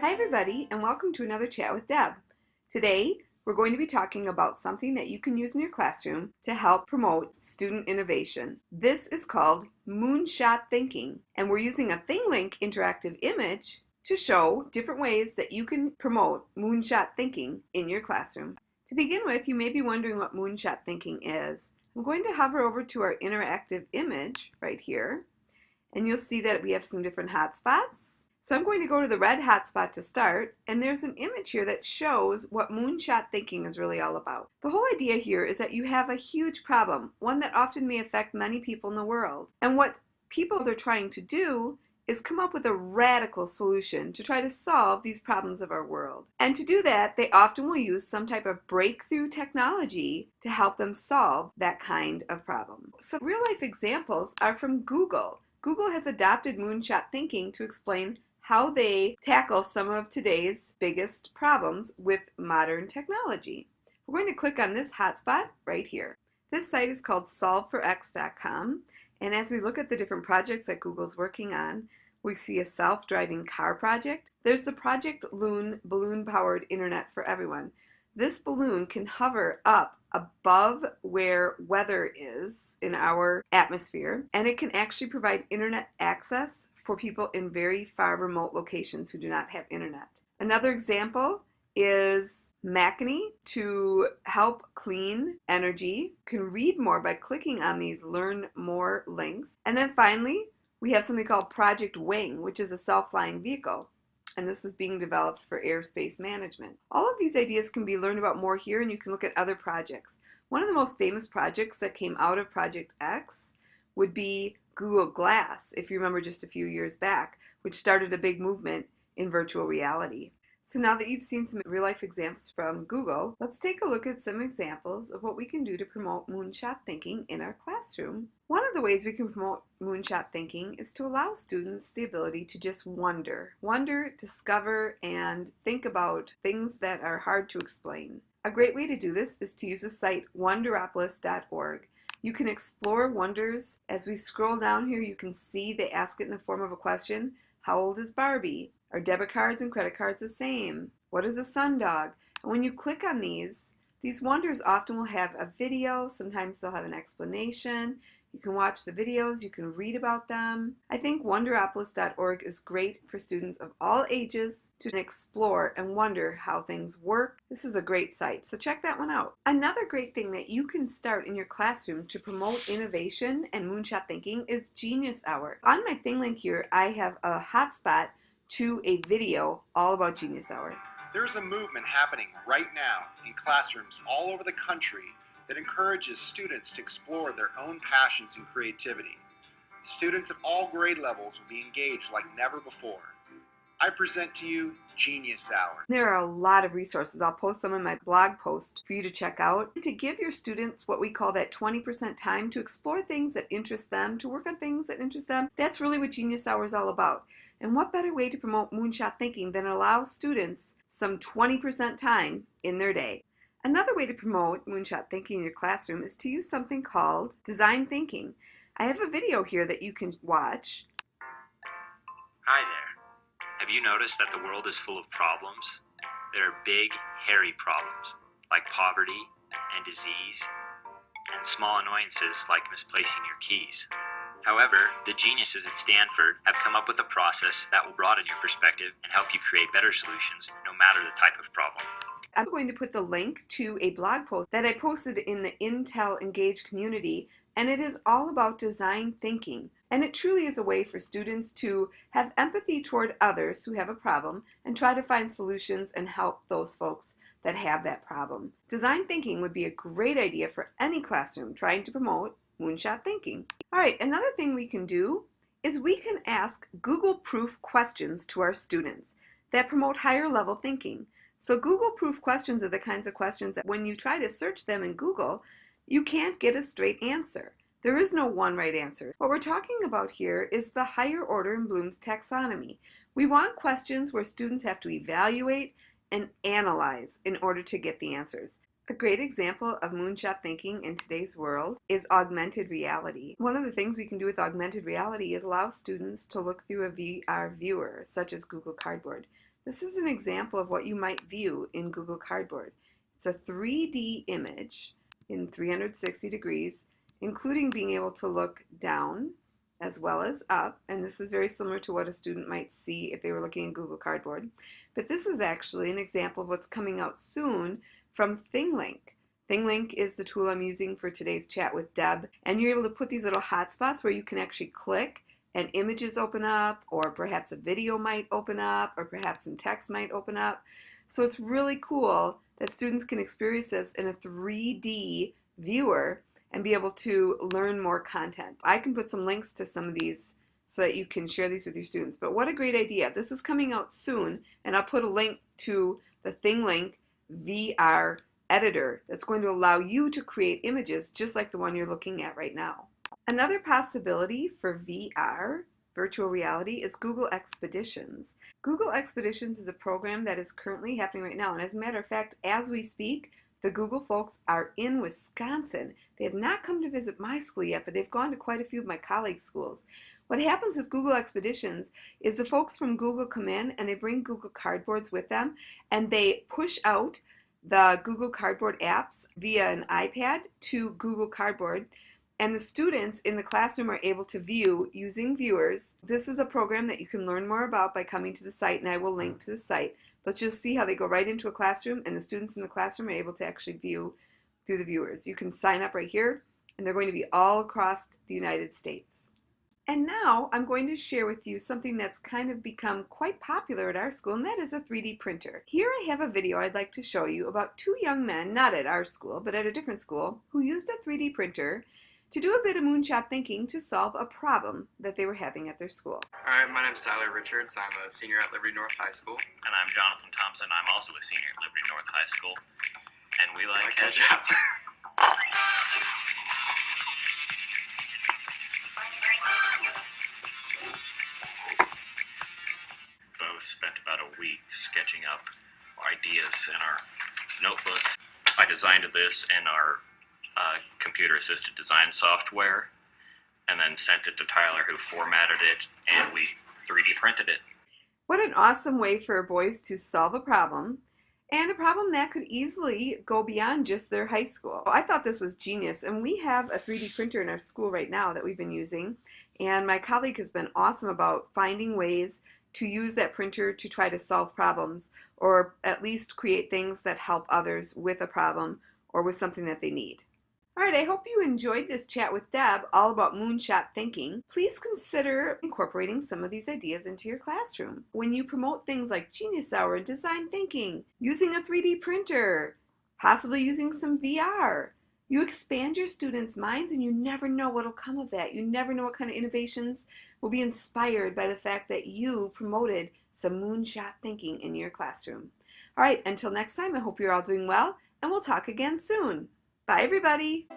Hi everybody, and welcome to another chat with Deb. Today we're going to be talking about something that you can use in your classroom to help promote student innovation. This is called Moonshot Thinking, and we're using a ThingLink interactive image to show different ways that you can promote moonshot thinking in your classroom. To begin with, you may be wondering what moonshot thinking is. I'm going to hover over to our interactive image right here, and you'll see that we have some different hotspots. So I'm going to go to the red hotspot to start, and there's an image here that shows what moonshot thinking is really all about. The whole idea here is that you have a huge problem, one that often may affect many people in the world. And what people are trying to do is come up with a radical solution to try to solve these problems of our world. And to do that, they often will use some type of breakthrough technology to help them solve that kind of problem. Some real-life examples are from Google. Google has adopted moonshot thinking to explain how they tackle some of today's biggest problems with modern technology. We're going to click on this hotspot right here. This site is called solveforx.com, and as we look at the different projects that Google's working on, we see a self-driving car project. There's the Project Loon balloon-powered internet for everyone. This balloon can hover up above where weather is in our atmosphere, and it can actually provide internet access for people in very far remote locations who do not have internet. Another example is Macony to help clean energy. You can read more by clicking on these learn more links. And then finally, we have something called Project Wing, which is a self-flying vehicle. And this is being developed for airspace management. All of these ideas can be learned about more here, and you can look at other projects. One of the most famous projects that came out of Project X would be Google Glass, if you remember just a few years back, which started a big movement in virtual reality. So now that you've seen some real-life examples from Google, let's take a look at some examples of what we can do to promote moonshot thinking in our classroom. One of the ways we can promote moonshot thinking is to allow students the ability to just wonder, discover, and think about things that are hard to explain. A great way to do this is to use the site wonderopolis.org. You can explore wonders. As we scroll down here, you can see they ask it in the form of a question. How old is Barbie? Are debit cards and credit cards the same? What is a sundog? And when you click on these wonders often will have a video. Sometimes they'll have an explanation. You can watch the videos, you can read about them. I think wonderopolis.org is great for students of all ages to explore and wonder how things work. This is a great site, so check that one out. Another great thing that you can start in your classroom to promote innovation and moonshot thinking is Genius Hour. On my ThingLink here, I have a hotspot to a video all about Genius Hour. There's a movement happening right now in classrooms all over the country that encourages students to explore their own passions and creativity. Students at all grade levels will be engaged like never before. I present to you Genius Hour. There are a lot of resources. I'll post some in my blog post for you to check out. To give your students what we call that 20% time to explore things that interest them, to work on things that interest them, that's really what Genius Hour is all about. And what better way to promote moonshot thinking than allow students some 20% time in their day? Another way to promote moonshot thinking in your classroom is to use something called design thinking. I have a video here that you can watch. Hi there. Have you noticed that the world is full of problems? There are big, hairy problems like poverty and disease and small annoyances like misplacing your keys. However, the geniuses at Stanford have come up with a process that will broaden your perspective and help you create better solutions no matter the type of problem. I'm going to put the link to a blog post that I posted in the Intel Engage community, and it is all about design thinking. And it truly is a way for students to have empathy toward others who have a problem and try to find solutions and help those folks that have that problem. Design thinking would be a great idea for any classroom trying to promote moonshot thinking. All right, another thing we can do is we can ask Google-proof questions to our students that promote higher level thinking. So Google-proof questions are the kinds of questions that when you try to search them in Google, you can't get a straight answer. There is no one right answer. What we're talking about here is the higher order in Bloom's taxonomy. We want questions where students have to evaluate and analyze in order to get the answers. A great example of moonshot thinking in today's world is augmented reality. One of the things we can do with augmented reality is allow students to look through a VR viewer, such as Google Cardboard. This is an example of what you might view in Google Cardboard. It's a 3D image in 360 degrees, including being able to look down as well as up, and this is very similar to what a student might see if they were looking in Google Cardboard. But this is actually an example of what's coming out soon from ThingLink. ThingLink is the tool I'm using for today's chat with Deb, and you're able to put these little hotspots where you can actually click and images open up, or perhaps a video might open up, or perhaps some text might open up. So it's really cool that students can experience this in a 3D viewer and be able to learn more content. I can put some links to some of these so that you can share these with your students. But what a great idea. This is coming out soon, and I'll put a link to the ThingLink VR editor that's going to allow you to create images just like the one you're looking at right now. Another possibility for VR, virtual reality, is Google Expeditions. Google Expeditions is a program that is currently happening right now, and as a matter of fact, as we speak, the Google folks are in Wisconsin. They have not come to visit my school yet, but they've gone to quite a few of my colleagues' schools. What happens with Google Expeditions is the folks from Google come in and they bring Google Cardboards with them, and they push out the Google Cardboard apps via an iPad to Google Cardboard, and the students in the classroom are able to view using viewers. This is a program that you can learn more about by coming to the site, and I will link to the site. But you'll see how they go right into a classroom, and the students in the classroom are able to actually view through the viewers. You can sign up right here, and they're going to be all across the United States. And now I'm going to share with you something that's kind of become quite popular at our school, and that is a 3D printer. Here I have a video I'd like to show you about two young men, not at our school, but at a different school, who used a 3D printer to do a bit of moonshot thinking to solve a problem that they were having at their school. Alright, my name's Tyler Richards. I'm a senior at Liberty North High School. And I'm Jonathan Thompson. I'm also a senior at Liberty North High School. And we like ketchup. Both spent about a week sketching up ideas in our notebooks. I designed this in our computer-assisted design software, and then sent it to Tyler, who formatted it, and we 3D printed it. What an awesome way for boys to solve a problem, and a problem that could easily go beyond just their high school. I thought this was genius, and we have a 3D printer in our school right now that we've been using, and my colleague has been awesome about finding ways to use that printer to try to solve problems, or at least create things that help others with a problem or with something that they need. Alright, I hope you enjoyed this chat with Deb all about moonshot thinking. Please consider incorporating some of these ideas into your classroom. When you promote things like Genius Hour and design thinking, using a 3D printer, possibly using some VR, you expand your students' minds, and you never know what will come of that. You never know what kind of innovations will be inspired by the fact that you promoted some moonshot thinking in your classroom. Alright, until next time, I hope you're all doing well, and we'll talk again soon. Bye, everybody.